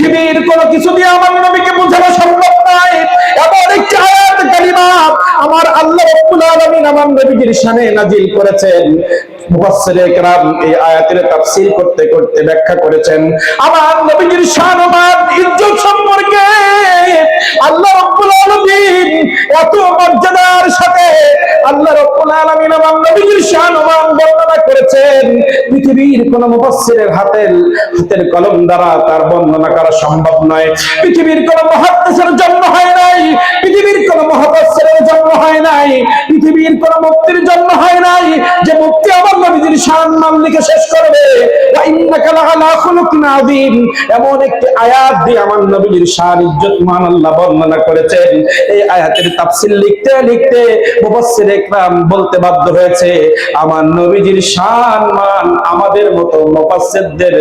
পৃথিবীর কোনো কিছু দিয়ে আমার নবীকে বোঝানো সম্ভব নয়। এমন একটি আয়াত কালিমা আমার আল্লাহ রাব্বুল আলামিন আমার নবীর শানে নাজিল করেছেন। মুফাসসিরে কেরাম এই আয়াতের তাফসীর করতে করতে ব্যাখ্যা করেছেন আমার নবীর শান ও মান ইজ্জত সম্পর্কে আল্লাহ রাব্বুল আলামিন এত মর্যাদার সাথে আল্লাহ রাব্বুল আলামিন আমার নবীর শান ও মান বর্ণনা করেছেন, পৃথিবীর কোন মুফাসসিরের হাতের কলম দ্বারা তার বর্ণনা করা সম্ভব নয়। পৃথিবীর কোন মুহাদ্দিসের জন্ম হয় নাই, পৃথিবীর কোন মুফাসসিরের জন্ম হয় নাই, পৃথিবীর কোন মুফতির জন্ম হয় নাই যে মুফতি আমার নবীর শান মান লিখে শেষ করবে। ওয়া ইন্নাকা লাআলা খুলুকিন আযীম, এমন একটি আয়াত দিয়ে আমার নবীর শান ইজ্জত মান আল্লাহ বর্ণনা করেছেন। এই আয়াতের তাফসীর লিখতে লিখতে মুফাসসিরে কেরাম বলতে বাধ্য হয়েছে আমার নবীর শান মান আমাদের মতো মুফাসসিরদের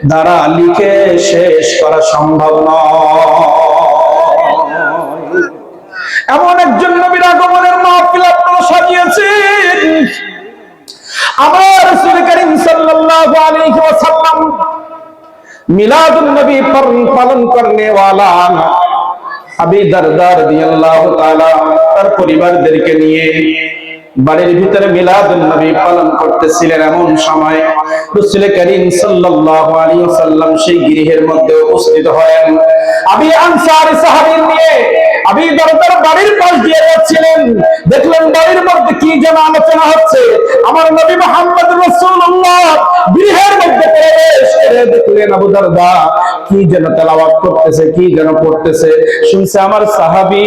দ্বারা লিখে শেষ করা সম্ভব নয়। এমন একজন নবীর আগমনের মাহফিল আপনারা সাজিয়েছেন। আমার রাসূল করিম সাল্লাল্লাহু আলাইহি ওয়াসাল্লাম মিলাদুন নবী পালন করনে ওয়ালা আবু দারদা রাদিয়াল্লাহু তাআলা তার পরিবারদেরকে নিয়ে বাড়ির ভিতরে মিলাদুন নবী পালন করতেছিলেন। এমন সময় রাসূল করিম সাল্লাল্লাহু আলাইহি ওয়াসাল্লাম সেই গৃহের মধ্যে উপস্থিত হলেন। আবু আনসারী সাহাবী নিয়ে আবু দারদার বাড়ির পাশ দিয়ে যাচ্ছিলেন। দেখলেন বাড়ির মধ্যে কি যেন আলোচনা হচ্ছে। আমার নবী মুহাম্মদ রাসূলুল্লাহ গৃহের মধ্যে প্রবেশ করে দেখলেন আবু দারদা কি যেন তেলাওয়াত করতেছে, কি যেন পড়তেছে। শুনছে আমার সাহাবী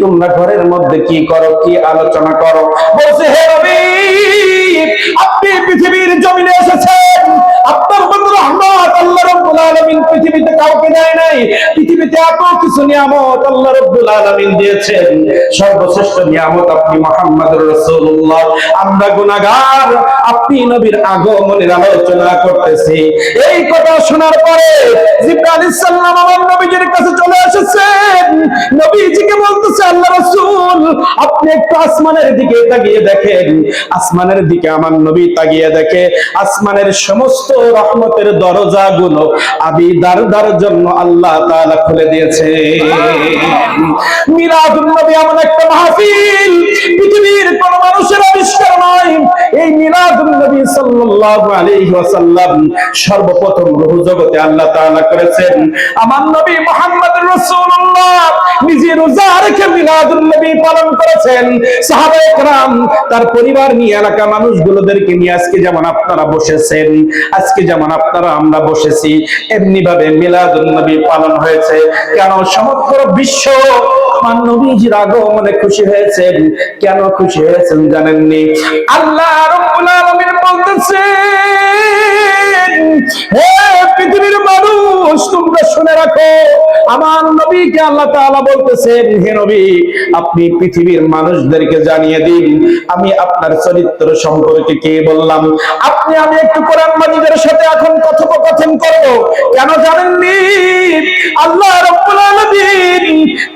তোমরা ঘরের মধ্যে কি করো, কি আলোচনা করো? বলছে হে নবী আপনি পৃথিবীর জমিনে এসেছেন, আপনার মতো রহমত আল্লাহ রাব্বুল আলামিন পৃথিবীতে কাউকে দেয় নাই। পৃথিবীতে এত কিছু নিয়ামত আল্লাহ রাব্বুল আলামিন দিয়েছেন, সর্বশ্রেষ্ঠ নিয়ামত আপনি মুহাম্মদুর রাসূলুল্লাহ। আমরা গুনাহগার, আপনি নবীর আগমনের আলোচনা করতেছি। এই কথা শোনার পরে জিবরাইল আলাইহিস সালাম আমার নবীজির কাছে চলে এসেছেন। নবীজিকে বলতেছে আল্লাহ রাসূল আপনি একটু আসমানের দিকে তাকিয়ে দেখেন। আসমানের দিকে আমার নবী তাকিয়ে দেখে আসমানের সমস্ত রহমতের দরজাগুলো আবু দারদার জন্য আল্লাহ তাআলা খুলে দিয়েছে। মিলাদুন নবী এমন একটা মাহফিল পৃথিবীর কোন মানুষের আবিষ্কার নয়। এই মিলাদুন নবী সাল্লাল্লাহু আলাইহি ওয়াসাল্লাম সর্বপ্রথম রূহ জগতে আল্লাহ তাআলা করেছেন। আমার নবী মুহাম্মদুর রাসূলুল্লাহ নিজে রোজা রেখে মিলাদুন নবী পালন করেছেন। সাহাবায়ে কেরাম তার পরিবার নিয়ে এলাকা মানুষগুলোদেরকে নিয়ে আজকে যেমন আপনারা বসেছেন, আজকে যেমন আপনারা আমরা বসেছি, এমনি ভাবে মিলাদুন নবী পালন হয়েছে। কেন সমগ্র বিশ্ব আমার নবীজির আগমনে খুশি হয়েছেন। কেন খুশি হয়েছেন জানেননি? আল্লাহ রাব্বুল আলামিন বলতেছেন হে পৃথিবীর মানুষ তোমরা শুনে রাখো, আমার নবীকে আল্লাহ তাআলা বলতেছেন হে নবী আপনি পৃথিবীর মানুষদেরকে জানিয়ে দিন আমি আপনার চরিত্র সম্পর্কে কি বললাম। আমি একটু কোরআন মাজিদের সাথে এখন কথোপকথন করব। কেন জানেননি? আল্লাহ রাব্বুল আলামিন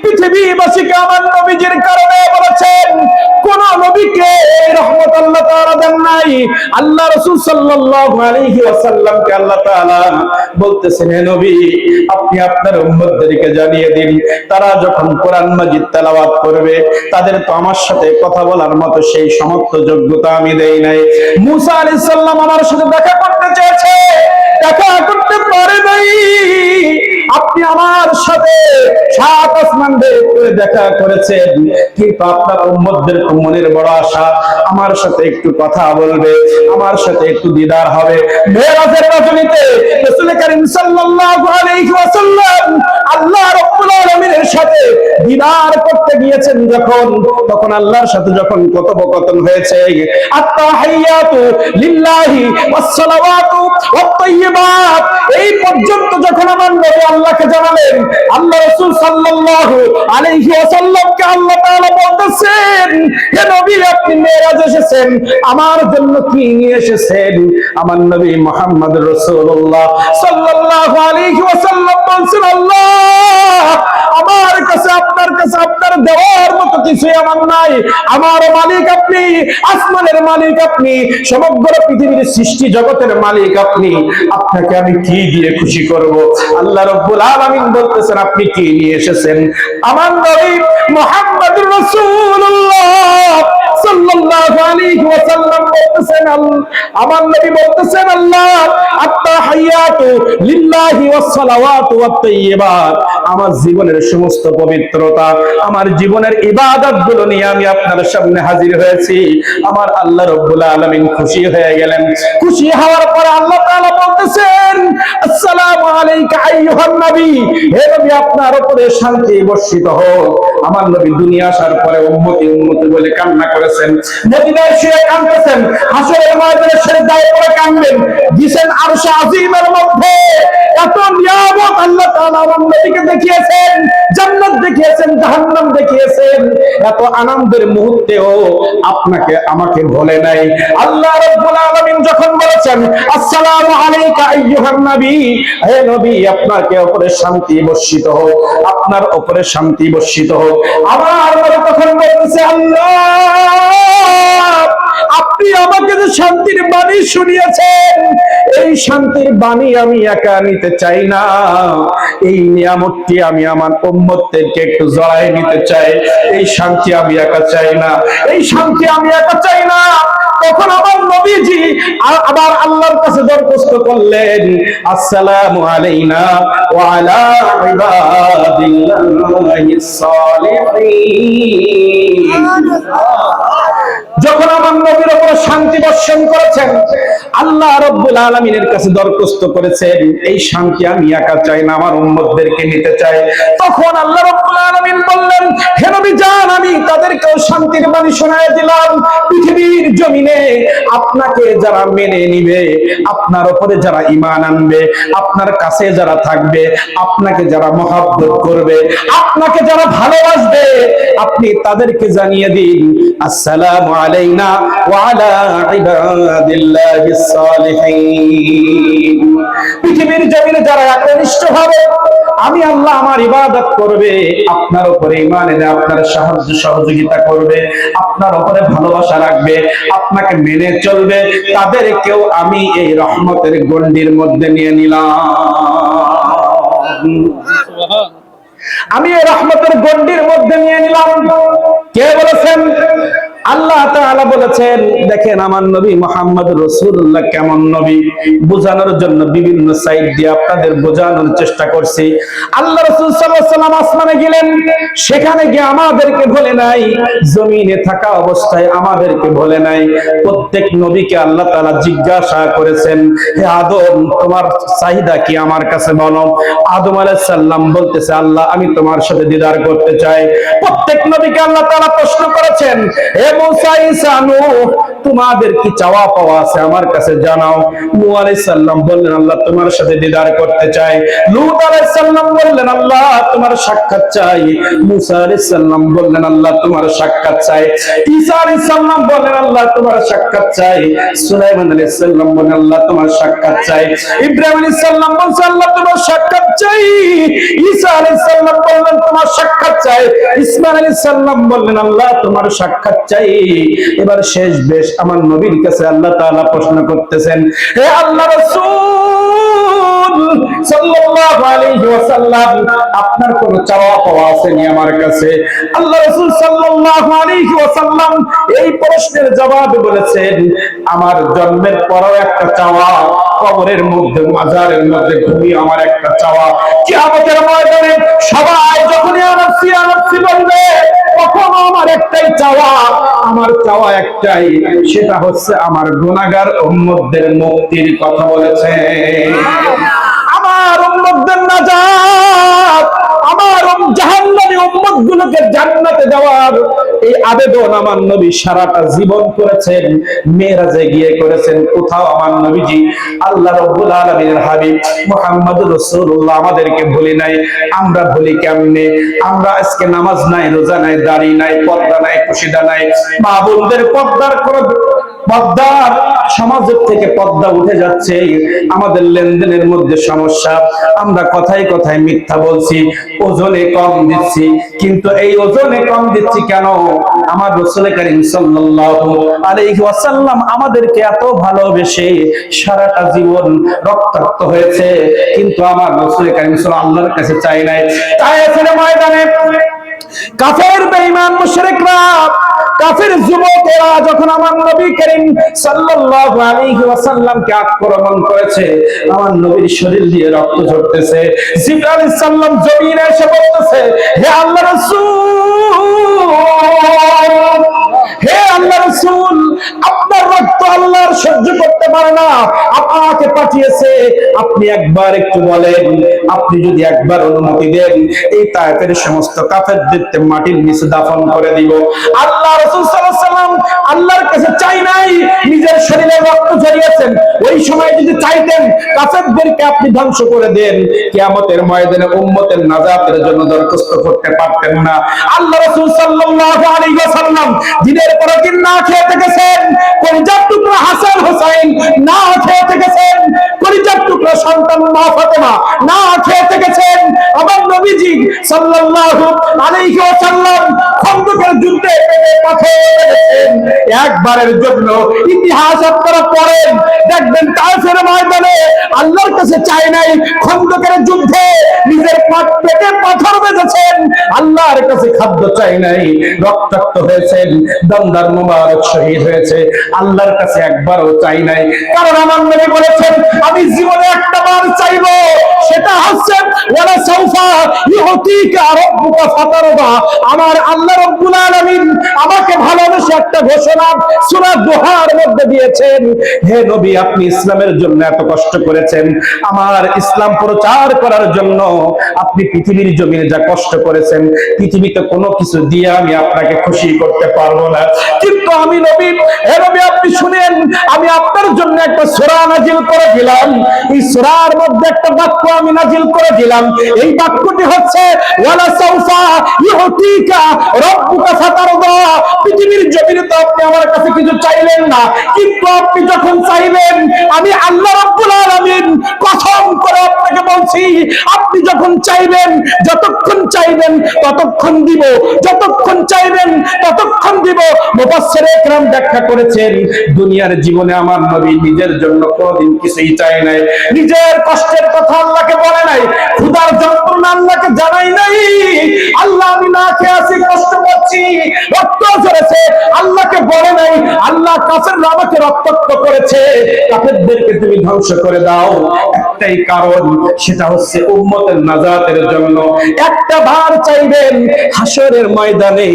পৃথিবীবাসীকে আমার নবীজির কারণে বলেছেন কোন নবীকে রহমত আল্লাহ তাআলা দেন নাই। আল্লাহ রাসূল সাল্লাল্লাহু আলাইহি ওয়াসাল্লামকে আল্লাহ তাআলা বলতেছেন হে নবী আপনি আপনার উম্মতদেরকে জানিয়ে দিন তারা যখন কোরআন মাজিদ তেলাওয়াত করবে তাদের তো আমার সাথে কথা বলার মতো সেই সমস্ত যোগ্যতা আমি দেই নাই। মুসা আলাইহিস সালাম আমার সাথে দেখা করতে চেয়েছে, দেখা করতে পারে নাই। আপনি আমার সাথে সাত আসমান বেয়ে করে দেখা করেছেন, কিন্তু আপনার উম্মতদের মনের বড় আশা আমার সাথে একটু কথা বলবে, আমার সাথে একটু দিদার হবে। মেরাজের রাজনীতে রাসূল করিম সাল্লাল্লাহু আলাইহি ওয়াসাল্লাম আল্লাহ রাব্বুল আলামিনের সাথে দিদার করতে গিয়েছেন যখন, তখন আল্লাহর সাথে যখন কথোপকথন হয়েছে আত-তাহিয়াতু লিল্লাহি ওয়াস-সালাওয়াতু ওয়াত-তাইয়্যিবাত এই পর্যন্ত যখন আমার নবী আল্লাহকে জানালেন, আল্লাহ রাসূল সাল্লাল্লাহু আলাইহি ওয়াসাল্লামকে আল্লাহ তাআলা বলতেছেন হে নবী আপনি মেরাজ এসেছেন, আমার জন্য কি নিয়ে এসেছেন? আমার নবী মুহাম্মদ রাসূলুল্লাহ সাল্লাল্লাহু আলাইহি ওয়াসাল্লাম বলছেন আল্লাহ আমার কাছে আপনার দেওয়ার মতো কিছুই আমার নাই। আমার মালিক আপনি, আসমানের মালিক আপনি, সমগ্র পৃথিবীর সৃষ্টি জগতের মালিক আপনি। আপনাকে আমি কি দিয়ে খুশি করব? আল্লাহ রাব্বুল আলামিন বলতেছেন, আপনি কি নিয়ে এসেছেন? আমার নবী মুহাম্মদুর রাসূলুল্লাহ সাল্লাল্লাহু আলাইহি ওয়াসাল্লাম বলতেছেন, আমার নবী বলতেছেন, আল্লাহ আত-তাহিয়াতু লিল্লাহি ওয়াস সালাওয়াতু ওয়াত তাইয়্যিবাত, আমার জীবনের সমস্ত পবিত্রতা, আমার জীবনের ইবাদতগুলো নিয়ে আমি আপনার সামনে হাজির হয়েছি। আমার আল্লাহ রাব্বুল আলামিন খুশি হয়ে গেলেন। খুশি হওয়ার পরে আল্লাহ তাআলা বলতেছেন, আসসালামু আলাইকা আইয়ুহান নবী, হে নবী আপনার উপরে শান্তি বর্ষিত হোক। আমার নবী দুনিয়া আসার পরে উম্মতি উম্মতি বলে কান্না করেছেন, মদিনায় শুয়ে কাঁদতেছেন, হাসরের ময়দানে সিজদায় পড়ে কাঁদবেন, দিছেন আরশে আজিমের মধ্যে এত নিয়ামত আল্লাহ তাআলা আমার নবীকে দেখিয়েছেন, জান্নাত দেখিয়েছেন, জাহান্নাম দেখিয়েছেন, এত আনন্দের মুহূর্তেও আপনাকে আমাকে ভুলে নাই। আল্লাহ রাব্বুল আলামিন যখন বলেছেন, আসসালামু আলাইকা আইয়ুহান নবী, হে নবী আপনাকে উপরে শান্তি বর্ষিত হোক, আপনার উপরে শান্তি বর্ষিত হোক, আমার নবী তখন বলতেছে, আল্লাহ আপনি আমাকে যে শান্তির বাণী শুনিয়েছেন, এই শান্তির বাণী আমি একা নিতে চাই না, এই নিয়ামতটি আমি আমার উম্মতদেরকে একটু জড়ায় নিতে চাই। এই শান্তি আমি একা চাই না, এই শান্তি আমি একা চাই না। তখন আমার নবীজি আবার আল্লাহর কাছে দরখাস্ত করলেন, আসসালামু আলাইনা ওয়া আলা ইবাদিল্লাহিস সালিহিন। যখন আমার নবীর উপর শান্তি বর্ষণ করেছেন, আল্লাহ রাব্বুল আলামিনের কাছে দরখাস্ত করেছেন, এই শান্তি আমি একা চাই না, আমার উম্মতদেরকে নিতে চাই। তখন আল্লাহ রাব্বুল আলামিন বললেন, হে নবী যান, আমি তাদেরকেও শান্তির বাণী শোনায় দিলাম। পৃথিবীর জমিনে আপনাকে যারা মেনে নিবে, আপনার উপরে যারা ঈমান আনবে, আপনার কাছে যারা থাকবে, আপনাকে যারা মহব্বত করবে, আপনাকে যারা ভালোবাসবে, আপনি তাদেরকে জানিয়ে দিন, আসসালামু আলাইনা ওয়া আলা ইবাদিল্লাহিস সালিহিন। পৃথিবীর জমিনে যারা একনিষ্ঠ হবে, আমি আল্লাহ আমার ইবাদত করবে, আপনার উপরে ঈমান এনে আপনার সাহায্য সহযোগিতা করবে, আপনার উপরে ভালোবাসা রাখবে, আপনাকে মেনে চলবে, তাদেরকেও আমি এই রহমতের গণ্ডির মধ্যে নিয়ে নিলাম। আমি এই রহমতের গণ্ডির মধ্যে নিয়ে নিলাম। কে বলেছেন? আল্লাহ তাআলা বলেছেন। দেখেন আমার নবী মুহাম্মদ রাসূলুল্লাহ কেমন নবী, বোঝানোর জন্য বিভিন্ন সাইড দিয়ে আপনাদের বোঝানোর চেষ্টা করছি। আল্লাহ রাসূল সাল্লাল্লাহু আলাইহি ওয়াসাল্লাম আসমানে গেলেন, সেখানে গিয়ে আমাদেরকে বলে নাই, জমিনে থাকা অবস্থায় আমাদেরকে বলে নাই। প্রত্যেক নবীকে আল্লাহ তাআলা জিজ্ঞাসা করেছেন, হে আদম তোমার চাহিদা কি আমার কাছে বলো। আদম আলাইহিস সালাম বলতেছে, আল্লাহ আমি তোমার সাথে দিদার করতে চাই। প্রত্যেক নবীকে আল্লাহ তাআলা প্রশ্ন করেছেন, হে মুসা ঈসা নূহ তোমাদের কি চাওয়া পাওয়া আছে আমার কাছে জানাও। নূহ আলাইহিস সালাম বললেন, আল্লাহ তোমার সাথে দিদার করতে চাই। লূত আলাইহিস সালাম বললেন, আল্লাহ তোমার সাক্ষাৎ চাই। মুসা আলাইহিস সালাম বললেন, আল্লাহ তোমার সাক্ষাৎ চাই। ঈসা আলাইহিস সালাম বললেন, আল্লাহ তোমার সাক্ষাৎ চাই। সুলাইমান আলাইহিস সালাম বললেন, আল্লাহ তোমার সাক্ষাৎ চাই। ইব্রাহিম আলাইহিস সালাম বললেন, আল্লাহ তোমার সাক্ষাৎ চাই। ঈসা আলাইহিস সালাম বললেন, তোমার সাক্ষাৎ চাই। ইসমাঈল আলাইহিস সালাম বললেন, আল্লাহ তোমার সাক্ষাৎ চাই। এবার শেষ বেশ আমার নবীর কাছে আল্লাহ তাআলা প্রশ্ন করতেছেন, হে আল্লাহ রাসূল সাল্লাল্লাহু আলাইহি ওয়াসাল্লাম আপনার কোন চাওয়া পাওয়া আছে নি আমার কাছে? আল্লাহ রাসূল সাল্লাল্লাহু আলাইহি ওয়াসাল্লাম এই প্রশ্নের জবাবে বলেছেন, আমার জন্মের পরেও একটা চাওয়া, কবরের মধ্যে মাজারের মধ্যে ঘুমিয়ে আমার একটা চাওয়া, কিয়ামতের ময়দানে সবাই যখনই আনাফসি আনাফসি বলবে তখন আমার একটাই চাওয়া, আমার চাওয়া একটাই, সেটা হচ্ছে আমার গুনাহগার উম্মতদের মুক্তির কথা বলেছে। আমার উম্মতদের নাজাত, আমার জাহান্নামী উম্মতগুলোকে জান্নাতে যাওয়ার এই আবেদন আমার নবী সারাটা জীবন করেছেন, মেরাজে গিয়ে করেছেন। কোথাও আমার নবীজি আল্লাহ রাব্বুল আলামিনের হাবিব মুহাম্মদুর রাসূলুল্লাহ আমাদেরকে ভুলি নাই। আমরা ভুলি কেমনে? আমরা আজকে নামাজ নাই, রোজা নাই, দাড়ি নাই, পর্দা নাই, কুশিদা নাই, মা বোনদের পর্দার সমাজের থেকে পর্দা উঠে যাচ্ছে, আমাদের লেনদেনের মধ্যে সমস্যা, আমরা কথায় কথায় মিথ্যা বলছি, ওজনে কম দিচ্ছি। কিন্তু এই ওজনে কম দিচ্ছি কেন? আমার রাসূল করিম সাল্লাল্লাহু আলাইহি ওয়াসাল্লাম আমাদেরকে এত ভালোবেসে সারাটা জীবন রক্তাক্ত হয়েছে, কিন্তু আমার রাসূল করিম সাল্লাল্লাহু আল্লাহর কাছে চাই নাই। তায়েফের ময়দানে কাফের বেঈমান মুশরিকরা, কাফের যুবকেরা যখন আমার নবী করিম সাল্লাল্লাহু আলাইহি ওয়াসাল্লামকে আক্রমণ করেছে, আমার নবীর শরীর দিয়ে রক্ত ঝরতেছে। জিবরাইল আলাইহিস সালাম জমিনে এসে বলতেছে, হে আল্লাহর রাসূল, হে আল্লাহর রাসূল, আপনার রক্ত আল্লাহর সহ্য করতে পারে না, আপনাকে পাঠিয়েছে, আপনি একবার একটু বলেন, আপনি যদি একবার অনুমতি দেন এই তায়েফের সমস্ত কাফেরদেরকে মাটির নিচে দাফন করে দিব। আল্লাহ রাসূল সাল্লাল্লাহু আলাইহি ওয়াসাল্লাম আল্লাহর কাছে চাই নাই, নিজের শরীরে রক্ত ঝরিয়েছেন। ওই সময় যদি চাইতেন কাফেরদেরকে আপনি ধ্বংস করে দেন, কিয়ামতের ময়দানে উম্মতের নাজাতের জন্য দরখাস্ত করতে পারতেন না। আল্লাহ রাসূল সাল্লাল্লাহু আলাইহি ওয়াসাল্লাম দিনের পর দিন না খেয়ে থেকেছেন, কলিজার টুকরা হাসান হোসেন না খেয়ে থেকেছেন, কলিজার টুকরা সন্তান মা ফাতেমা না খেয়ে থেকেছেন। আমার নবীজি সাল্লাল্লাহু আলাইহি ওয়াসাল্লাম খন্দকের যুদ্ধে পেটে পাথর মেরেছেন। একবারের জন্য ইতিহাস আপনারা পড়েন, দেখবেন তায়েফের ময়দানে আল্লাহর কাছে চাই নাই, খন্দকের যুদ্ধে নিজের পেটে পাথর বেঁধেছেন, আল্লাহর কাছে খাদ্য চাই নাই, রক্তাক্ত হয়েছেন, দমদার মুবারক শহীদ হয়েছে, আল্লাহর কাছে একবারও চাই নাই। কারণ আমার নবী বলেছেন, আমি জীবনে একটা বার চাইবো, সেটা হচ্ছে ওয়ালা সাউফা ইউতিকা রাব্বুকা ফাতারদা। আমার আল্লাহ রাব্বুল আলামিন আমাকে ভালোবেসে একটা ঘোষণা সূরা দুহার মধ্যে দিয়েছেন, হে নবী, আপনি ইসলামের জন্য এত কষ্ট করেছেন, আমার ইসলাম প্রচার করার জন্য আপনি পৃথিবীর জমিনে যা কষ্ট করেছেন, পৃথিবীতে কোনো কিছু দিয়ে আমি আপনাকে খুশি করতে পারবো না। কিন্তু আমি নবী, হে নবী, আপনি শুনেন, আমি আপনার জন্য একটা সূরা নাজিল করে দিলাম। এই সূরার মধ্যে একটা বাক্য আমি নাজিল করে দিলাম। এই বাক্যটি হচ্ছে ওয়ালা সাউফা ইউতিকা রাব্বুকা ফাতারদা। পৃথিবীর জমিনে তো আপনি আমার কাছে কিছু চাইলেন না, কিন্তু আপনি যখন চাইবেন, আমি আল্লাহ রাব্বুল আলামিন কসম করে আপনাকে বলছি, আপনি যখন চাইবেন, যতক্ষণ চাইবেন ততক্ষণ দিব, যতক্ষণ চাইবেন ততক্ষণ দিব। মুফাসসিরে ইকরাম ব্যাখ্যা করেছেন, দুনিয়ার জীবনে আমার নবী নিজের জন্য কোনোদিন কিছুই চাই নাই, নিজের কষ্টের কথা আল্লাহকে বলে নাই, ক্ষুধার যন্ত্রণা আল্লাহকে জানাই নাই। আল্লাহ, আমি না খেয়ে আছি, কষ্ট পাচ্ছি, রক্ত ঝরেছে, আল্লাহকে বলে নাই। আল্লাহ, কাফেররা আমাকে রক্তাক্ত করেছে, কাফেরদেরকে তুমি ধ্বংস করে দাও, একটাই কারণ, সেটা হচ্ছে উম্মতের নাজাতের জন্য। একটা বার চাইবেন, হাসরের ময়দানে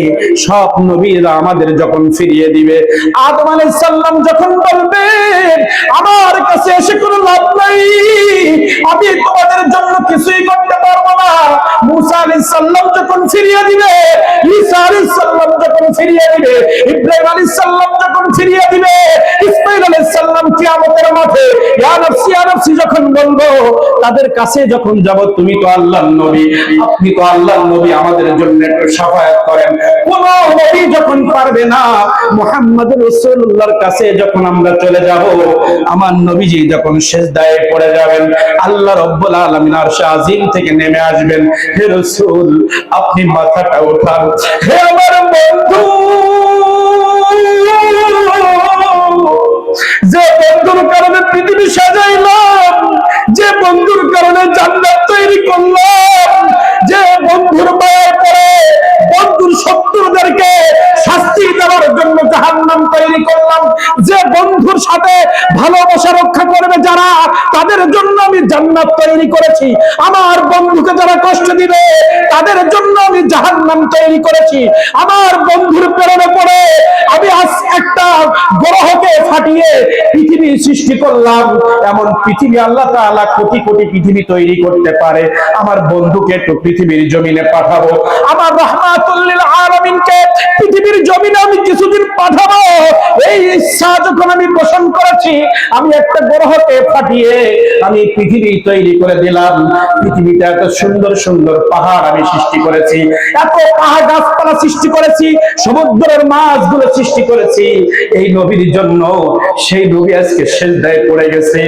সব নবীরা আমাদের যখন ফিরিয়ে দিবে, আদম আলাইহিস সালাম যখন বলবেন, আমার কাছে এসে কোনো লাভ নাই, আমি তোমাদের জন্য কিছুই করতে পারবো না। মুসা আলাইহিস সালাম যখন ফিরিয়ে দিবে, ঈসা আলাইহিস সালাম যখন ফিরিয়ে দিবে, ইব্রাহিম আলাইহিস সালাম যখন ফিরিয়ে দিবে, ইসমাঈল আলাইহিস সালাম কিয়ামতের মাঠে ইয়া নাফসি ইয়া নাফসি যখন বলবো, তাদের কাছে যখন যাব, তুমি তো আল্লাহর নবী, আপনি তো আল্লাহর নবী, আমাদের জন্য একটু শাফায়াত করেন। কোন নবী যখন পারবে না, মুহাম্মদুর রাসূলুল্লাহর কাছে যখন আমরা চলে যাব, আমার নবীজি যখন সিজদায় পড়ে যাবেন, আল্লাহ রাব্বুল আলামিন আরশে আজিম থেকে নেমে আসবেন, হে রাসূল, আপনি মাথাটা উঠান। হে আমার বন্ধু, যে বন্ধুর কারণে পৃথিবী সাজাইলাম, যে বন্ধুর কারণে জান্নাত তৈরি করলাম, যে বন্ধুর মায়ের পরে বন্ধুর শত্রুদেরকে শাস্তি দেওয়ার জন্য জাহান্নাম তৈরি করলাম। যে বন্ধুর সাথে ভালোবাসা রক্ষা করবে যারা, তাদের জন্য আমি জান্নাত তৈরি করেছি। আমার বন্ধুকে যারা কষ্ট দিবে তাদের জন্য আমি জাহান্নাম তৈরি করেছি। আমার বন্ধুর প্রেরণে পড়ে আমি আজ একটা গ্রহকে ফাটিয়ে পৃথিবী সৃষ্টি করলাম। এমন পৃথিবী আল্লাহ তাআলা কোটি কোটি পৃথিবী তৈরি করতে পারে। আমার বন্ধুকে একটু পৃথিবীর জমিনে পাঠাবো, আমার রাহমাতুল লিল আলামিনকে পৃথিবীর জমিনে আমি কিছুদিন পাঠাবো, এই ইচ্ছা যখন আমি পোষণ করেছি, আমি একটা গ্রহকে ফাটিয়ে আমি পৃথিবী তৈরি করে দিলাম। পৃথিবীতে এত সুন্দর সুন্দর পাহাড় আমি সৃষ্টি করেছি, এত পাহাড় গাছপালা সৃষ্টি করেছি, সমুদ্রের মাছগুলো সৃষ্টি করেছি এই নবীর জন্য। সেই নবী আজকে সিজদায় পড়ে গেছে।